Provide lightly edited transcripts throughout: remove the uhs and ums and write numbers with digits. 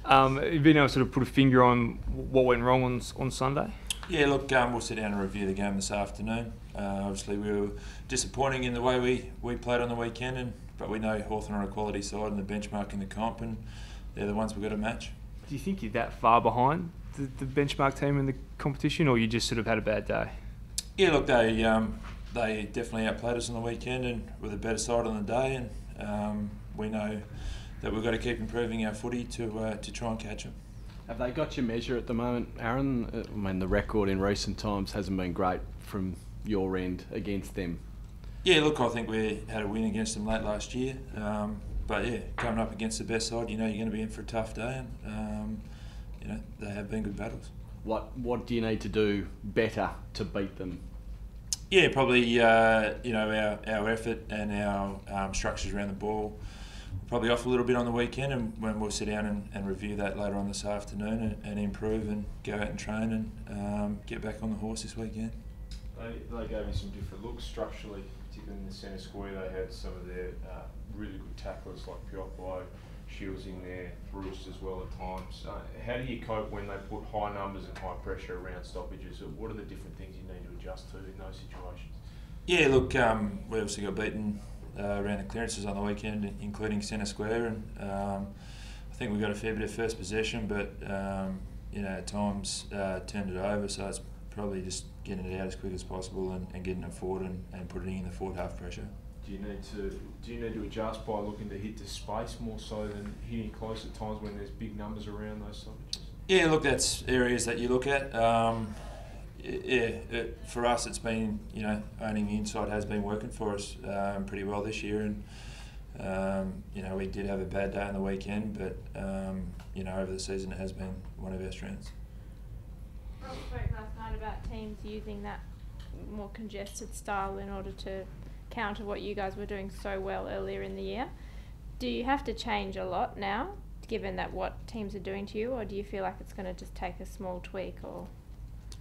Have you been able to sort of put a finger on what went wrong on Sunday? Yeah, look, we'll sit down and review the game this afternoon. Obviously, we were disappointing in the way we played on the weekend, but we know Hawthorn are a quality side and the benchmark in the comp, and they're the ones we've got to match. Do you think you're that far behind the benchmark team in the competition, or you just sort of had a bad day? Yeah, look, they definitely outplayed us on the weekend and were the better side on the day, and we know that we've got to keep improving our footy to try and catch them. Have they got your measure at the moment, Aaron? I mean, the record in recent times hasn't been great from your end against them. Yeah, look, I think we had a win against them late last year. But yeah, coming up against the best side, you know you're going to be in for a tough day, and you know they have been good battles. What do you need to do better to beat them? Yeah, probably you know our effort and our structures around the ball. Probably off a little bit on the weekend, and when we'll sit down and review that later on this afternoon and improve and go out and train and get back on the horse this weekend. They gave you some different looks structurally, particularly in the centre square. They had some of their really good tacklers like Piopolo, Shields in there, Bruce as well at times. How do you cope when they put high numbers and high pressure around stoppages? What are the different things you need to adjust to in those situations? Yeah, look, we obviously got beaten around the clearances on the weekend, including centre square, and I think we got a fair bit of first possession, but you know at times turned it over. So it's probably just getting it out as quick as possible and getting it forward and putting in the forward half pressure. Do you need to adjust by looking to hit the space more so than hitting close at times when there's big numbers around those stoppages? Yeah, look, that's areas that you look at. For us, it's been, you know, owning the inside has been working for us pretty well this year, and you know, we did have a bad day on the weekend, but you know, over the season it has been one of our strengths. Rob spoke last night about teams using that more congested style in order to counter what you guys were doing so well earlier in the year. Do you have to change a lot now, given that what teams are doing to you, or do you feel like it's going to just take a small tweak? Or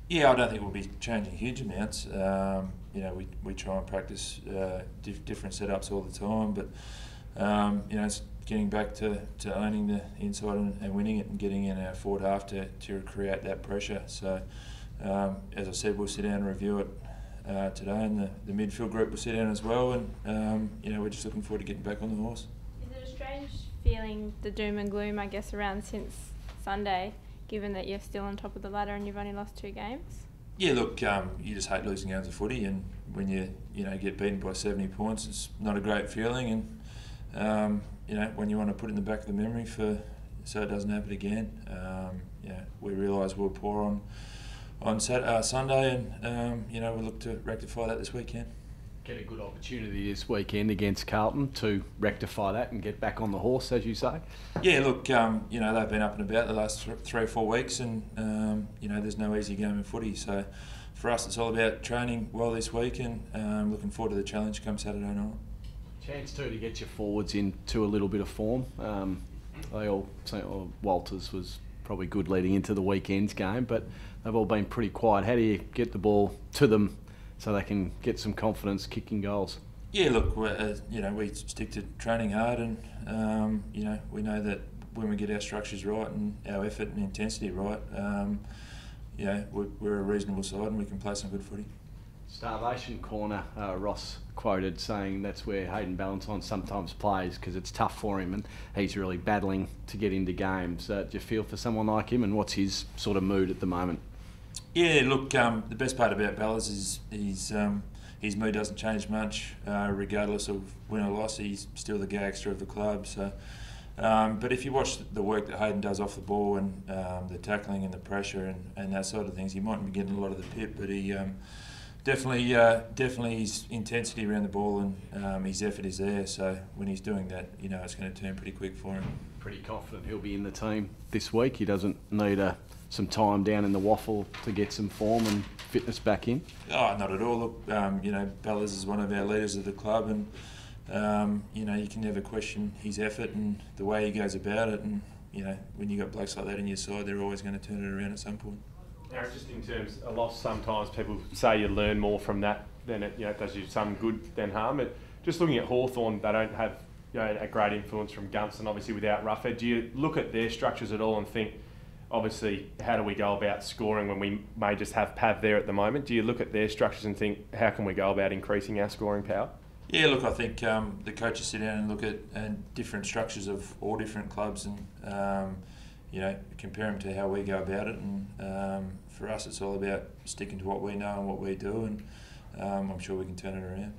yeah, I don't think we'll be changing huge amounts. You know, we try and practice different setups all the time, but you know, it's getting back to owning the inside and winning it and getting in our forward half to create that pressure. So, as I said, we'll sit down and review it today, and the midfield group will sit down as well, and you know, we're just looking forward to getting back on the horse. Is it a strange feeling, the doom and gloom, I guess, around since Sunday, given that you're still on top of the ladder and you've only lost 2 games? Yeah, look, you just hate losing games of footy, and when you get beaten by 70 points, it's not a great feeling, and you know, when you want to put it in the back of the memory so it doesn't happen again. Yeah, we realise we were poor on Sunday, and you know, we look to rectify that this weekend. Get a good opportunity this weekend against Carlton to rectify that and get back on the horse, as you say. Yeah, look, you know, they've been up and about the last 3 or 4 weeks, and you know, there's no easy game of footy. So for us, it's all about training well this week, and looking forward to the challenge come Saturday night. Chance too to get your forwards into a little bit of form. They all say Walters was probably good leading into the weekend's game, but they've all been pretty quiet. How do you get the ball to them so they can get some confidence kicking goals? Yeah, look, you know, we stick to training hard, and you know, we know that when we get our structures right and our effort and intensity right, you know, we're a reasonable side and we can play some good footy. Starvation corner, Ross quoted saying that's where Hayden Ballantyne sometimes plays because it's tough for him and he's really battling to get into games. Do you feel for someone like him, and what's his sort of mood at the moment? Yeah, look, the best part about Ballas is his mood doesn't change much, regardless of win or loss. He's still the gangster of the club. So, but if you watch the work that Hayden does off the ball and the tackling and the pressure and that sort of things, he mightn't be getting a lot of the pip, but he definitely his intensity around the ball and his effort is there. So when he's doing that, you know, it's going to turn pretty quick for him. Pretty confident he'll be in the team this week. He doesn't need some time down in the waffle to get some form and fitness back in? Oh, not at all. Look, you know, Bellas is one of our leaders of the club, and you know, you can never question his effort and the way he goes about it. And you know, when you got blokes like that in your side, they're always going to turn it around at some point. Now, just in terms of loss, sometimes people say you learn more from that than it does you some good than harm. But just looking at Hawthorn, they don't have a great influence from Gunston, obviously without Ruffhead. Do you look at their structures at all and think, obviously, how do we go about scoring when we may just have Pav there at the moment? Do you look at their structures and think, how can we go about increasing our scoring power? Yeah, look, I think the coaches sit down and look at different structures of all different clubs and compare them to how we go about it. And for us, it's all about sticking to what we know and what we do, and I'm sure we can turn it around.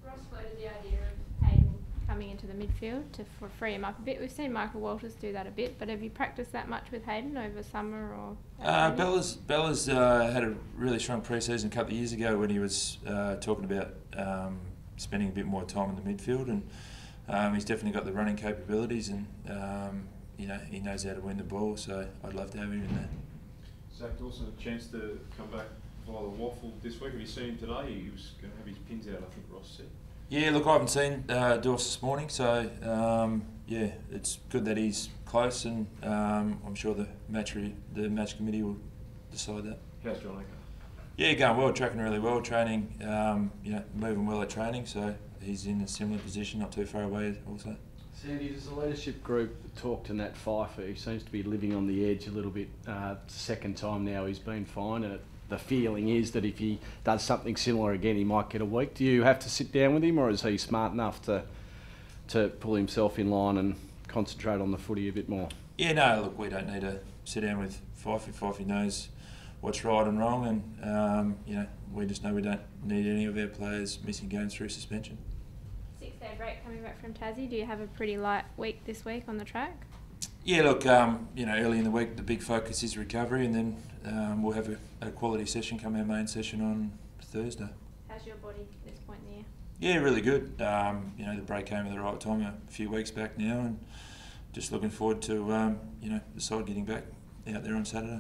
Ross floated the idea of Hayden coming into the midfield to free him up a bit. We've seen Michael Walters do that a bit, but have you practiced that much with Hayden over summer or? Bella's had a really strong pre-season a couple of years ago when he was talking about spending a bit more time in the midfield, and he's definitely got the running capabilities, and he knows how to win the ball. So I'd love to have him in there. Zach Dawson, a chance to come back via the waffle this week. Have you seen him today? He was going to have his pins out, I think Ross said. Yeah, look, I haven't seen Dawes this morning, so it's good that he's close, and I'm sure the match committee will decide that. How's John Aker? Yeah, going well, tracking really well, training, moving well at training, so he's in a similar position, not too far away also. Sandy, does the leadership group talk to Nat Pfeiffer? He seems to be living on the edge a little bit. Second time now he's been fine, and the feeling is that if he does something similar again, he might get a week. Do you have to sit down with him, or is he smart enough to pull himself in line and concentrate on the footy a bit more? Yeah, no, look, we don't need to sit down with Pfeiffer. Pfeiffer knows what's right and wrong, and we just know we don't need any of our players missing games through suspension. 6-day break coming back from Tassie. Do you have a pretty light week this week on the track? Yeah, look, early in the week the big focus is recovery, and then we'll have a quality session come our main session on Thursday. How's your body at this point in the year? Yeah, really good. The break came at the right time a few weeks back now, and just looking forward to the side getting back out there on Saturday.